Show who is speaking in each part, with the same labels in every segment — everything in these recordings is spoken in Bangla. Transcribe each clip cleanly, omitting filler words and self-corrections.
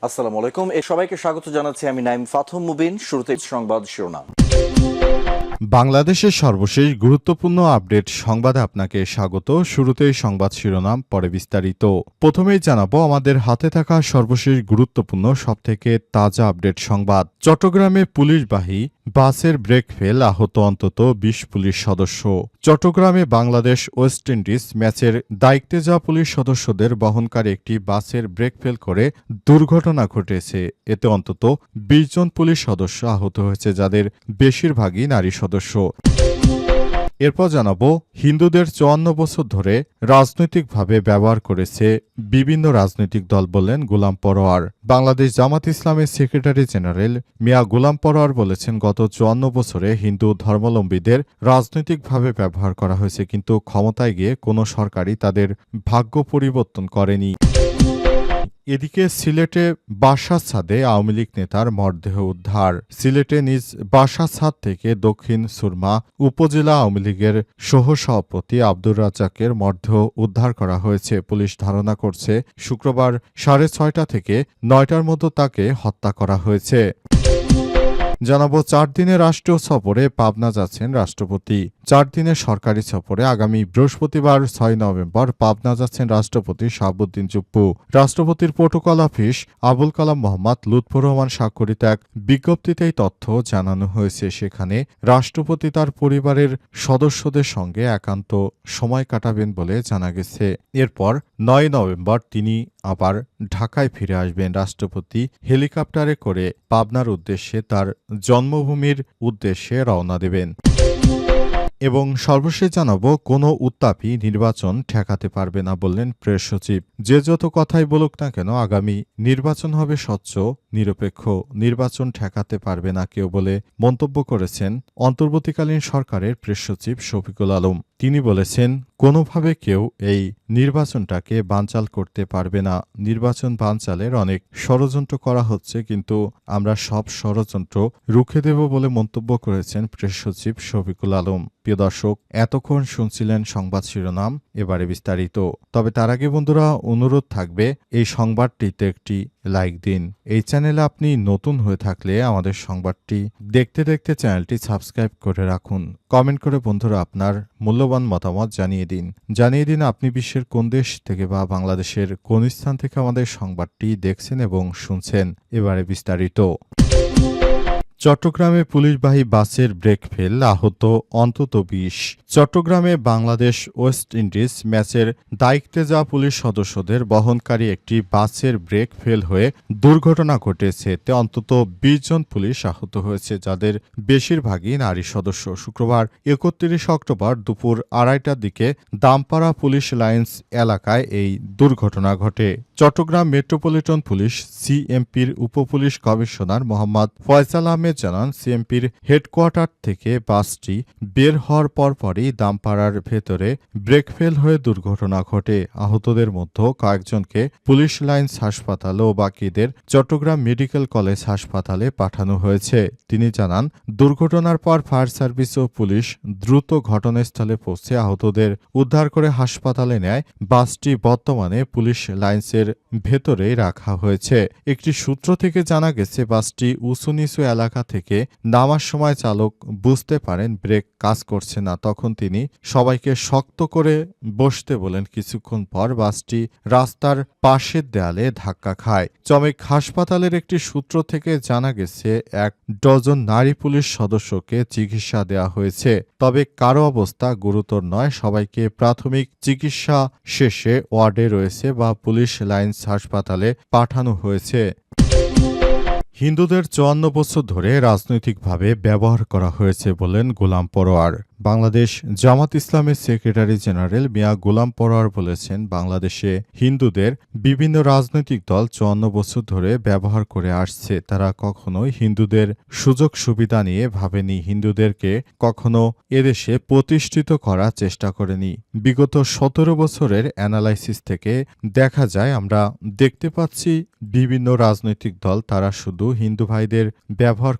Speaker 1: আসসালামু আলাইকুম। সবাইকে স্বাগত জানাচ্ছি আমি নাইম ফাথম মুবিন। শুরুতে সংবাদ শিরোনাম।
Speaker 2: বাংলাদেশের সর্বশেষ গুরুত্বপূর্ণ আপডেট সংবাদে আপনাকে স্বাগত। শুরুতেই সংবাদ শিরোনাম, পরে বিস্তারিত। প্রথমেই জানাবো আমাদের হাতে থাকা সর্বশেষ গুরুত্বপূর্ণ সবথেকে তাজা আপডেট সংবাদ। চট্টগ্রামে পুলিশবাহী বাসের ব্রেক ফেল, আহত অন্তত ২০ পুলিশ সদস্য। চট্টগ্রামে বাংলাদেশ ওয়েস্ট ইন্ডিজ ম্যাচের দায়িত্বে যাওয়া পুলিশ সদস্যদের বহনকারী একটি বাসের ব্রেক ফেল করে দুর্ঘটনা ঘটেছে। এতে অন্তত ২০ জন পুলিশ সদস্য আহত হয়েছে, যাদের বেশিরভাগই নারী সদস্য। এরপর জানাবো হিন্দুদের ৫৪ বছর ধরে রাজনৈতিকভাবে ব্যবহার করেছে বিভিন্ন রাজনৈতিক দল, বললেন গোলাম পরোয়ার। বাংলাদেশ জামাত ইসলামের সেক্রেটারি জেনারেল মিয়া গোলাম পরোয়ার বলেছেন, গত ৫৪ বছরে হিন্দু ধর্মাবলম্বীদের রাজনৈতিকভাবে ব্যবহার করা হয়েছে, কিন্তু ক্ষমতায় গিয়ে কোনো সরকারই তাদের ভাগ্য পরিবর্তন করেনি। এদিকে সিলেটে বাসার ছাদে আওয়ামী লীগ নেতার মরদেহ উদ্ধার। সিলেটে নিজ বাসার ছাদ থেকে দক্ষিণ সুরমা উপজেলা আওয়ামী লীগের সহসভাপতি আব্দুর রাজ্জাকের মরদেহ উদ্ধার করা হয়েছে। পুলিশ ধারণা করছে শুক্রবার ৬:৩০ থেকে ৯টার মধ্যে তাকে হত্যা করা হয়েছে। জানাবো ৪ দিনের রাষ্ট্রীয় সফরে পাবনা যাচ্ছেন রাষ্ট্রপতি। ৪ দিনের সরকারি সফরে আগামী বৃহস্পতিবার ৬ নভেম্বর পাবনা যাচ্ছেন রাষ্ট্রপতি শাহাবুদ্দিন চুপ্পু। রাষ্ট্রপতির প্রোটোকল অফিস আবুল কালাম মোহাম্মদ লুৎফর রহমান স্বাক্ষরিত এক বিজ্ঞপ্তিতেই তথ্য জানানো হয়েছে। সেখানে রাষ্ট্রপতি তার পরিবারের সদস্যদের সঙ্গে একান্ত সময় কাটাবেন বলে জানা গেছে। এরপর ৯ নভেম্বর তিনি আবার ঢাকায় ফিরে আসবেন। রাষ্ট্রপতি হেলিকপ্টারে করে পাবনার উদ্দেশ্যে তার জন্মভূমির উদ্দেশ্যে রওনা দেবেন। এবং সর্বশেষ জানাবো, কোনো উত্তাপই নির্বাচন ঠেকাতে পারবে না, বললেন প্রেস সচিব। যে যত কথাই বলুক না কেন, আগামী নির্বাচন হবে স্বচ্ছ নিরপেক্ষ, নির্বাচন ঠেকাতে পারবে না কেউ বলে মন্তব্য করেছেন অন্তর্বর্তীকালীন সরকারের প্রেস সচিব শফিকুল আলম। তিনি বলেছেন, কোনোভাবে কেউ এই নির্বাচনটাকে বানচাল করতে পারবে না। নির্বাচন বানচালের অনেক ষড়যন্ত্র করা হচ্ছে, কিন্তু আমরা সব ষড়যন্ত্র রুখে দেব বলে মন্তব্য করেছেন প্রেস সচিব শফিকুল আলম। প্রিয় দর্শক, এতক্ষণ শুনছিলেন সংবাদ শিরোনাম, এবারে বিস্তারিত। তবে তার আগে বন্ধুরা, অনুরোধ থাকবে এই সংবাদটিতে একটি লাইক দিন। এই চ্যানেলে আপনি নতুন হয়ে থাকলে আমাদের সংবাদটি দেখতে দেখতে চ্যানেলটি সাবস্ক্রাইব করে রাখুন। কমেন্ট করে বন্ধুরা আপনার মূল্যবান মতামত জানিয়ে দিন আপনি বিশ্বের কোন দেশ থেকে বা বাংলাদেশের কোন স্থান থেকে আমাদের সংবাদটি দেখছেন এবং শুনছেন। এবারে বিস্তারিত। চট্টগ্রামে পুলিশবাহী বাসের ব্রেক ফেল, আহত অন্তত ২০। চট্টগ্রামে বাংলাদেশ ওয়েস্ট ইন্ডিজ ম্যাচের দায়িত্বে যাওয়া পুলিশ সদস্যদের বহনকারী একটি বাসের ব্রেক ফেল হয়ে দুর্ঘটনা ঘটেছে। এতে অন্তত ২০ জন পুলিশ আহত হয়েছে, যাদের বেশিরভাগই নারী সদস্য। শুক্রবার ৩১ অক্টোবর দুপুর ২:৩০টার দিকে দামপাড়া পুলিশ লাইন্স এলাকায় এই দুর্ঘটনা ঘটে। চট্টগ্রাম মেট্রোপলিটন পুলিশ সিএমপির উপপুলিশ কমিশনার মোহাম্মদ ফয়সাল আহমেদ জানান, সিএমপির হেডকোয়ার্টার থেকে বাসটি বের হওয়ার পরপরই দামপাড়ার ভেতরে ব্রেক ফেল হয়ে দুর্ঘটনা ঘটে। আহতদের মধ্যে কয়েকজনকে পুলিশ লাইন্স হাসপাতাল ও বাকিদের চট্টগ্রাম মেডিকেল কলেজ হাসপাতালে পাঠানো হয়েছে। তিনি জানান, দুর্ঘটনার পর ফায়ার সার্ভিস ও পুলিশ দ্রুত ঘটনাস্থলে পৌঁছে আহতদের উদ্ধার করে হাসপাতালে নেয়। বাসটি বর্তমানে পুলিশ লাইন্সের ভেতরেই রাখা হয়েছে। একটি সূত্র থেকে জানা গেছে, বাসটি উঁচু নিচু এলাকা থেকে নামার সময় চালক বুঝতে পারেন ব্রেক কাজ করছে না। তখন তিনি সবাইকে শক্ত করে বসতে বলেন। কিছুক্ষণ পর বাসটি রাস্তার পাশের দেয়ালে ধাক্কা খায়। চমেক হাসপাতালের একটি সূত্র থেকে জানা গেছে, ১ ডজন নারী পুলিশ সদস্যকে চিকিৎসা দেওয়া হয়েছে, তবে কারো অবস্থা গুরুতর নয়। সবাইকে প্রাথমিক চিকিৎসা শেষে ওয়ার্ডে রয়েছে বা পুলিশ লাইন্স হাসপাতালে পাঠানো হয়েছে। হিন্দুদের ৫৪ বছর ধরে রাজনৈতিকভাবে ব্যবহার করা হয়েছে, বলেন গোলাম পরোয়ার। বাংলাদেশ জামাত ইসলামের সেক্রেটারি জেনারেল মিয়া গোলাম পরোয়ার বলেছেন, বাংলাদেশে হিন্দুদের বিভিন্ন রাজনৈতিক দল ৫৪ বছর ধরে ব্যবহার করে আসছে। তারা কখনোই হিন্দুদের সুযোগ সুবিধা নিয়ে ভাবেনি, হিন্দুদেরকে কখনো এদেশে প্রতিষ্ঠিত করার চেষ্টা করেনি। বিগত ১৭ বছরের অ্যানালাইসিস থেকে দেখা যায়, আমরা দেখতে পাচ্ছি বিভিন্ন রাজনৈতিক দল তারা শুধু হিন্দু ভাইদের ব্যবহার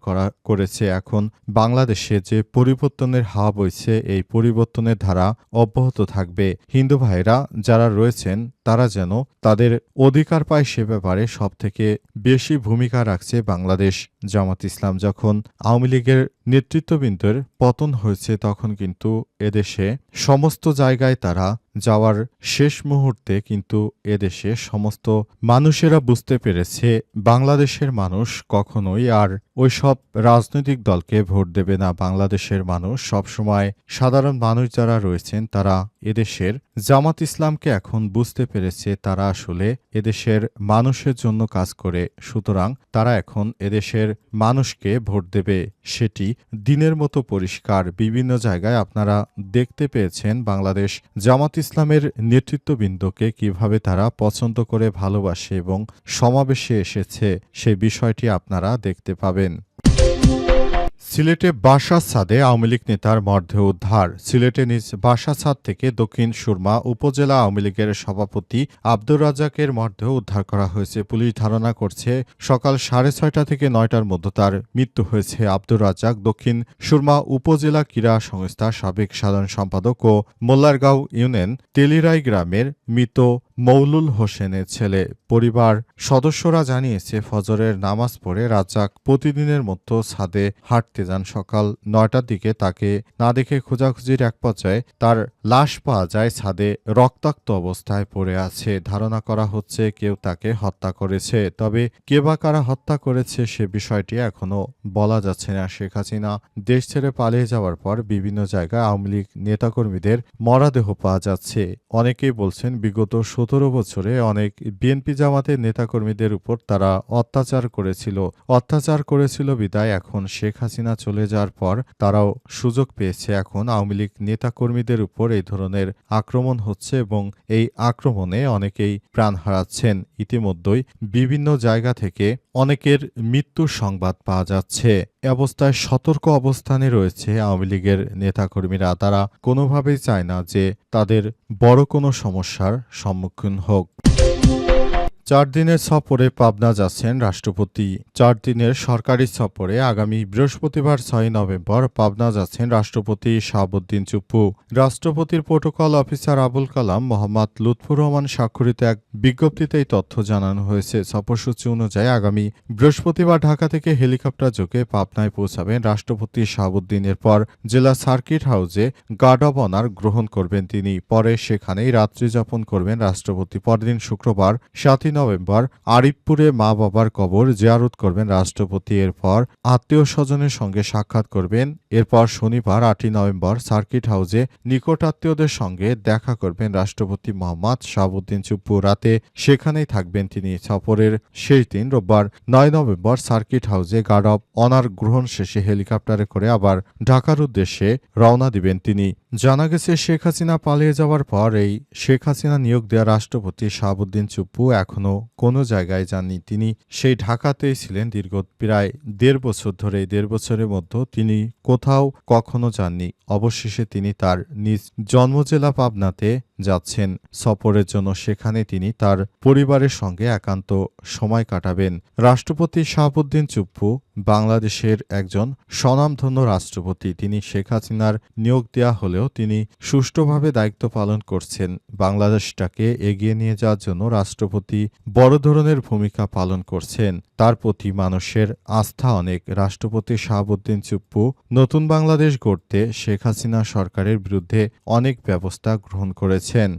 Speaker 2: করেছে। এখন বাংলাদেশে যে পরিবর্তনের হাওয়া বইছে, এই পরিবর্তনের ধারা অব্যাহত থাকবে। হিন্দু ভাইরা যারা রয়েছেন তারা যেন তাদের অধিকার পায় সে ব্যাপারে সবথেকে বেশি ভূমিকা রাখছে বাংলাদেশ জামাত ইসলাম। যখন আওয়ামী লীগের নেতৃত্ববৃন্দের পতন হয়েছে তখন কিন্তু এদেশে সমস্ত জায়গায় তারা যাওয়ার শেষ মুহূর্তে কিন্তু এদেশে সমস্ত মানুষেরা বুঝতে পেরেছে বাংলাদেশের মানুষ কখনোই আর ওইসব রাজনৈতিক দলকে ভোট দেবে না। বাংলাদেশের মানুষ সবসময় সাধারণ মানুষ যারা রয়েছেন তারা এদেশের জামাত ইসলামকে এখন বুঝতে পেরেছে তারা আসলে এদেশের মানুষের জন্য কাজ করে, সুতরাং তারা এখন এদেশের মানুষকে ভোট দেবে। সেটি দিনের মতো পরিষ্কার। বিভিন্ন জায়গায় আপনারা দেখতে পেয়েছেন বাংলাদেশ জামাত ইসলামের নেতৃত্ববৃন্দকে কিভাবে তারা পছন্দ করে ভালোবাসে এবং সমাবেশে এসেছে, সেই বিষয়টি আপনারা দেখতে পাবেন। সিলেটে বাসার ছাদে আওয়ামী লীগ নেতার মরদেহ উদ্ধার। সিলেটে নিজ বাসার ছাদ থেকে দক্ষিণ সুরমা উপজেলা আওয়ামী লীগের সভাপতি আব্দুর রাজ্জাকের মরদেহ উদ্ধার করা হয়েছে। পুলিশ ধারণা করছে সকাল 6:30 থেকে 9টার মধ্যে তার মৃত্যু হয়েছে। আব্দুর রাজ্জাক দক্ষিণ সুরমা উপজেলা ক্রীড়া সংস্থার সাবেক সাধারণ সম্পাদক ও মোল্লারগাঁও ইউনিয়ন তেলিরাই গ্রামের মৃত মৌলুল হোসেনের ছেলে। পরিবার সদস্যরা জানিয়েছে ফজরের নামাজ পড়ে রাজ্জাক প্রতিদিনের মতো ছাদে হাঁটতে যান। সকাল 9টার দিকে তাকে না দেখে খোঁজাখুঁজির এক পর্যায়ে তার লাশ পাওয়া যায় ছাদে রক্তাক্ত অবস্থায় পড়ে আছে। ধারণা করা হচ্ছে কেউ তাকে হত্যা করেছে, তবে কে বা কারা হত্যা করেছে সে বিষয়টি এখনো বলা যাচ্ছে না। শেখ হাসিনা দেশ ছেড়ে পালিয়ে যাওয়ার পর বিভিন্ন জায়গায় আওয়ামী লীগ নেতাকর্মীদের মরদেহ পাওয়া যাচ্ছে। অনেকেই বলছেন বিগত 17 বছরে অনেক বিএনপি জামাতের নেতাকর্মীদের উপর তারা অত্যাচার করেছিল বিদায় এখন শেখ হাসিনা চলে যাওয়ার পর তারাও সুযোগ পেয়েছে। এখন আওয়ামী লীগ নেতাকর্মীদের উপর এই ধরনের আক্রমণ হচ্ছে এবং এই আক্রমণে অনেকেই প্রাণ হারাচ্ছেন। ইতিমধ্যেই বিভিন্ন জায়গা থেকে অনেকের মৃত্যুর সংবাদ পাওয়া যাচ্ছে। এ অবস্থায় সতর্ক অবস্থানে রয়েছে আওয়ামী লীগের নেতাকর্মীরা। তারা কোনোভাবেই চায় না যে তাদের বড় কোনো সমস্যার সম্মুখীন হোক। 4 দিনের সফরে পাবনা যাচ্ছেন রাষ্ট্রপতি। 4 দিনের সরকারি সফরে আগামী বৃহস্পতিবার 6 নভেম্বর পাবনা যাচ্ছেন রাষ্ট্রপতি শাহাবুদ্দিন চুপ্পু। রাষ্ট্রপতির প্রোটোকল অফিসার আবুল কালাম মোহাম্মদ লুৎফুর রহমান স্বাক্ষরিত এক বিজ্ঞপ্তিতে এই তথ্য জানানো হয়েছে। সফরসূচি অনুযায়ী আগামী বৃহস্পতিবার ঢাকা থেকে হেলিকপ্টার যোগে পাবনায় পৌঁছাবেন রাষ্ট্রপতি শাহাবুদ্দিন। এরপর জেলা সার্কিট হাউসে গার্ড অব অনার গ্রহণ করবেন তিনি। পরে সেখানেই রাত্রি যাপন করবেন রাষ্ট্রপতি। পরদিন শুক্রবার 7 নভেম্বর আরিফপুরে মা বাবার কবর জিয়ারত করবেন রাষ্ট্রপতি। এরপর আত্মীয় স্বজনের সঙ্গে সাক্ষাৎ করবেন। এরপর শনিবার 8 নভেম্বর সার্কিট হাউসে নিকট আত্মীয়দের সঙ্গে দেখা করবেন রাষ্ট্রপতি মোহাম্মদ শাহাবুদ্দিন চুপ্পু। রাতে সেখানেই থাকবেন তিনি। সফরের শেষ দিন রোববার 9 নভেম্বর সার্কিট হাউসে গার্ড অব অনার গ্রহণ শেষে হেলিকপ্টারে করে আবার ঢাকার উদ্দেশ্যে রওনা দিবেন তিনি। জানা গেছে শেখ হাসিনা পালিয়ে যাওয়ার পর এই শেখ হাসিনা নিয়োগ দেওয়া রাষ্ট্রপতি শাহাবুদ্দিন চুপ্পু এখনো কোনো জায়গায় যাননি। তিনি সেই ঢাকাতেই ছিলেন দীর্ঘ প্রায় 1.5 বছর ধরে। 1.5 বছরের মধ্যে তিনি কোথাও কখনো যাননি। অবশেষে তিনি তার নিজ জন্মজেলা পাবনাতে যাচ্ছেন সফরের জন্য। সেখানে তিনি তার পরিবারের সঙ্গে একান্ত সময় কাটাবেন। রাষ্ট্রপতি শাহাবুদ্দিন চুপ্পু বাংলাদেশের একজন স্বনামধন্য রাষ্ট্রপতি। তিনি শেখ হাসিনার নিয়োগ দেওয়া হলেও তিনি সুষ্ঠুভাবে দায়িত্ব পালন করছেন। বাংলাদেশটাকে এগিয়ে নিয়ে যাওয়ার জন্য রাষ্ট্রপতি বড় ধরনের ভূমিকা পালন করছেন। তার প্রতি মানুষের আস্থা অনেক। রাষ্ট্রপতি শাহাবুদ্দিন চুপ্পু নতুন বাংলাদেশ গড়তে শেখ হাসিনা সরকারের বিরুদ্ধে অনেক ব্যবস্থা গ্রহণ করেছেন।